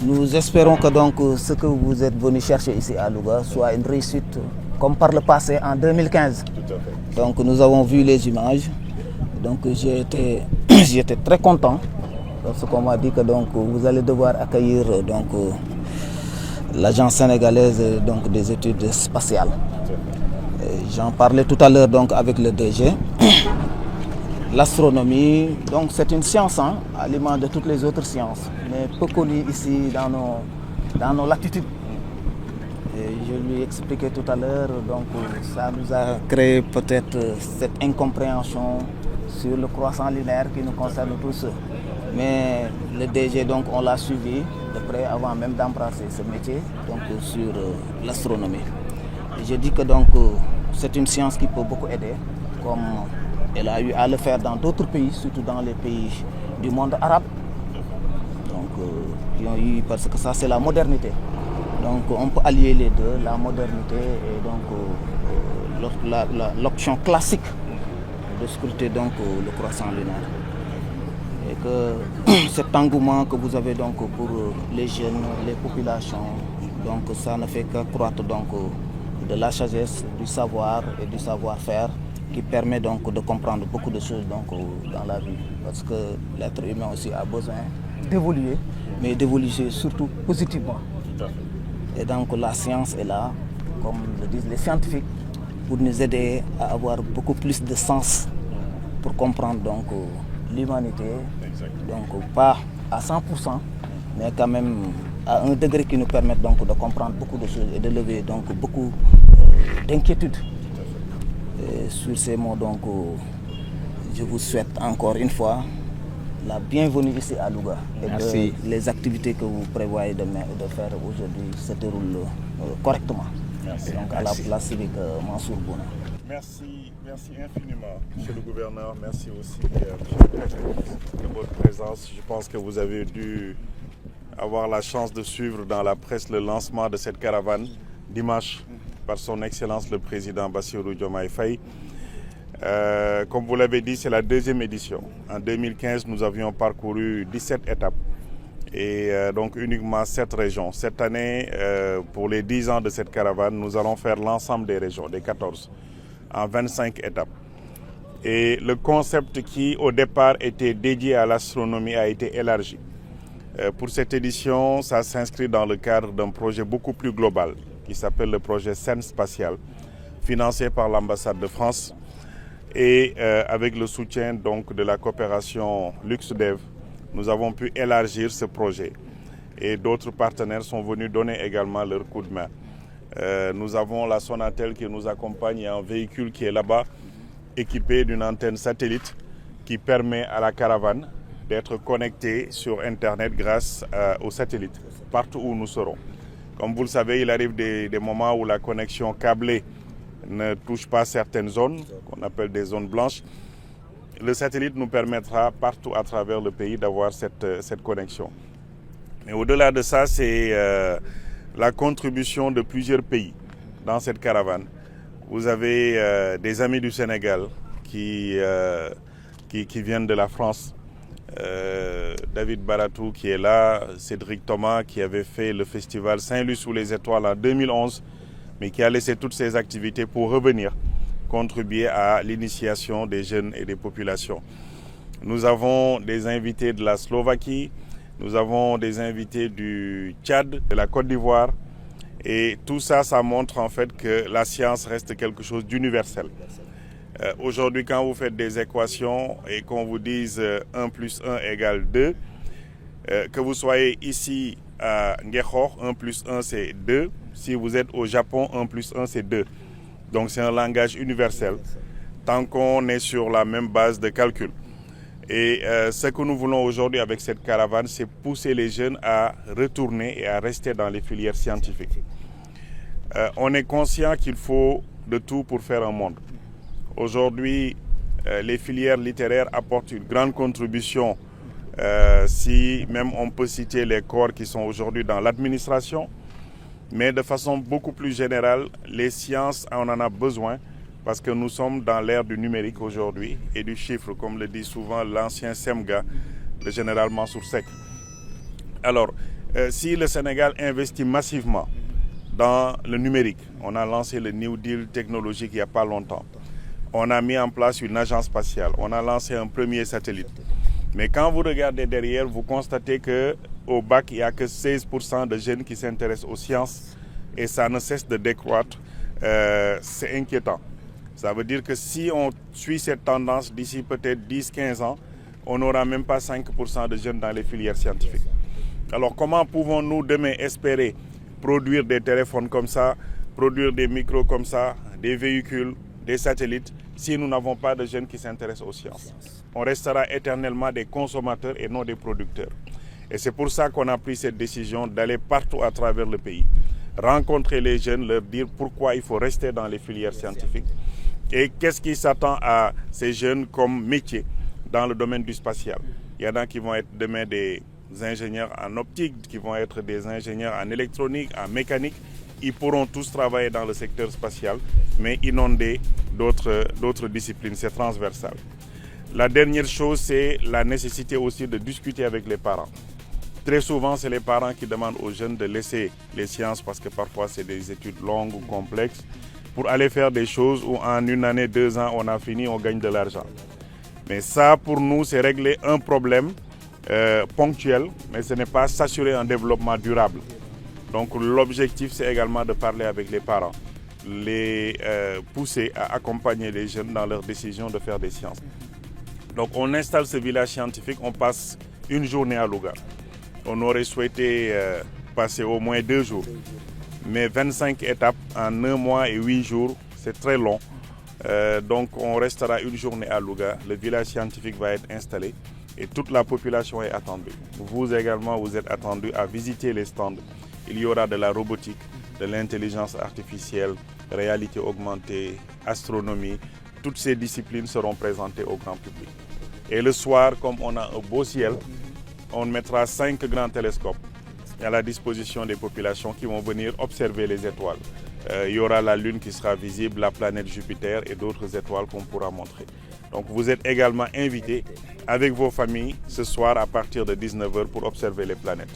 Nous espérons que donc ce que vous êtes venu chercher ici à Louga soit une réussite comme par le passé en 2015. Tout à fait. Donc nous avons vu les images. Donc j'étais très content parce qu'on m'a dit que donc vous allez devoir accueillir donc l'agence sénégalaise donc des études spatiales. J'en parlais tout à l'heure donc avec le DG. L'astronomie, donc c'est une science, hein, à l'image de toutes les autres sciences, mais peu connue ici dans nos latitudes. Et je lui expliquais tout à l'heure, donc ça nous a créé peut-être cette incompréhension sur le croissant lunaire qui nous concerne tous. Mais le DG, donc on l'a suivi de près avant même d'embrasser ce métier, donc sur l'astronomie. Et je dis que donc c'est une science qui peut beaucoup aider, comme elle a eu à le faire dans d'autres pays, surtout dans les pays du monde arabe, donc, qui ont eu, parce que ça c'est la modernité. Donc on peut allier les deux, la modernité et donc l'option classique de scruter donc le croissant lunaire. Et que cet engouement que vous avez donc pour les jeunes, les populations, donc ça ne fait qu'accroître donc de la sagesse, du savoir et du savoir-faire, qui permet donc de comprendre beaucoup de choses donc dans la vie. Parce que l'être humain aussi a besoin d'évoluer, mais d'évoluer surtout positivement. Et donc la science est là, comme le disent les scientifiques, pour nous aider à avoir beaucoup plus de sens pour comprendre donc l'humanité. Donc pas à 100%, mais quand même à un degré qui nous permet donc de comprendre beaucoup de choses et de lever donc beaucoup d'inquiétudes. Sur ces mots, donc, je vous souhaite encore une fois la bienvenue ici à Louga. Et Merci. que les activités que vous prévoyez de faire aujourd'hui se déroulent correctement. Merci. Donc à la place civique Mansour Bouna. Merci infiniment, monsieur le gouverneur. Merci aussi, monsieur le préfet, de votre présence. Je pense que vous avez dû avoir la chance de suivre dans la presse le lancement de cette caravane dimanche par son Excellence le Président Bassirou Diomaye Faye. Comme vous l'avez dit, c'est la deuxième édition. En 2015, nous avions parcouru 17 étapes et donc uniquement 7 régions. Cette année, pour les 10 ans de cette caravane, nous allons faire l'ensemble des régions, des 14, en 25 étapes. Et le concept qui, au départ, était dédié à l'astronomie a été élargi. Pour cette édition, ça s'inscrit dans le cadre d'un projet beaucoup plus global qui s'appelle le projet Scène Spatiale, financé par l'ambassade de France et avec le soutien donc de la coopération LuxDev, nous avons pu élargir ce projet et d'autres partenaires sont venus donner également leur coup de main. Nous avons la Sonatel qui nous accompagne et un véhicule qui est là-bas équipé d'une antenne satellite qui permet à la caravane d'être connectée sur Internet grâce au satellite, partout où nous serons. Comme vous le savez, il arrive des moments où la connexion câblée ne touche pas certaines zones, qu'on appelle des zones blanches. Le satellite nous permettra partout à travers le pays d'avoir cette connexion. Mais au-delà de ça, c'est la contribution de plusieurs pays dans cette caravane. Vous avez des amis du Sénégal qui viennent de la France. David Baratou qui est là, Cédric Thomas qui avait fait le festival Saint-Louis sous les étoiles en 2011, mais qui a laissé toutes ses activités pour revenir contribuer à l'initiation des jeunes et des populations. Nous avons des invités de la Slovaquie, nous avons des invités du Tchad, de la Côte d'Ivoire, et tout ça, ça montre en fait que la science reste quelque chose d'universel. Aujourd'hui, quand vous faites des équations et qu'on vous dise 1 plus 1 égale 2, que vous soyez ici à Ngehor, 1 plus 1 c'est 2. Si vous êtes au Japon, 1 plus 1 c'est 2. Donc c'est un langage universel, tant qu'on est sur la même base de calcul. Et ce que nous voulons aujourd'hui avec cette caravane, c'est pousser les jeunes à retourner et à rester dans les filières scientifiques. On est conscient qu'il faut de tout pour faire un monde. Aujourd'hui, les filières littéraires apportent une grande contribution, si même on peut citer les corps qui sont aujourd'hui dans l'administration, mais de façon beaucoup plus générale, les sciences, on en a besoin parce que nous sommes dans l'ère du numérique aujourd'hui et du chiffre, comme le dit souvent l'ancien SEMGA, le général Mansour Seck. Alors, si le Sénégal investit massivement dans le numérique, on a lancé le New Deal technologique il n'y a pas longtemps. On a mis en place une agence spatiale, on a lancé un premier satellite. Mais quand vous regardez derrière, vous constatez qu'au bac, il n'y a que 16% de jeunes qui s'intéressent aux sciences et ça ne cesse de décroître. C'est inquiétant. Ça veut dire que si on suit cette tendance d'ici peut-être 10-15 ans, on n'aura même pas 5% de jeunes dans les filières scientifiques. Alors comment pouvons-nous demain espérer produire des téléphones comme ça, produire des micros comme ça, des véhicules, des satellites, si nous n'avons pas de jeunes qui s'intéressent aux sciences? On restera éternellement des consommateurs et non des producteurs. Et c'est pour ça qu'on a pris cette décision d'aller partout à travers le pays, rencontrer les jeunes, leur dire pourquoi il faut rester dans les filières scientifiques et qu'est-ce qui s'attend à ces jeunes comme métier dans le domaine du spatial. Il y en a qui vont être demain des ingénieurs en optique, qui vont être des ingénieurs en électronique, en mécanique. Ils pourront tous travailler dans le secteur spatial, mais inonder d'autres disciplines. C'est transversal. La dernière chose, c'est la nécessité aussi de discuter avec les parents. Très souvent, c'est les parents qui demandent aux jeunes de laisser les sciences parce que parfois, c'est des études longues ou complexes pour aller faire des choses où en 1 année, 2 ans, on a fini, on gagne de l'argent. Mais ça, pour nous, c'est régler un problème ponctuel, mais ce n'est pas s'assurer un développement durable. Donc l'objectif, c'est également de parler avec les parents, les pousser à accompagner les jeunes dans leur décision de faire des sciences. Donc on installe ce village scientifique, on passe une journée à Louga. On aurait souhaité passer au moins 2 jours. Mais 25 étapes en 1 mois et 8 jours, c'est très long. Donc on restera une journée à Louga. Le village scientifique va être installé et toute la population est attendue. Vous également, vous êtes attendus à visiter les stands. Il y aura de la robotique, de l'intelligence artificielle, réalité augmentée, astronomie. Toutes ces disciplines seront présentées au grand public. Et le soir, comme on a un beau ciel, on mettra 5 grands télescopes à la disposition des populations qui vont venir observer les étoiles. Il y aura la Lune qui sera visible, la planète Jupiter et d'autres étoiles qu'on pourra montrer. Donc vous êtes également invités avec vos familles ce soir à partir de 19h pour observer les planètes.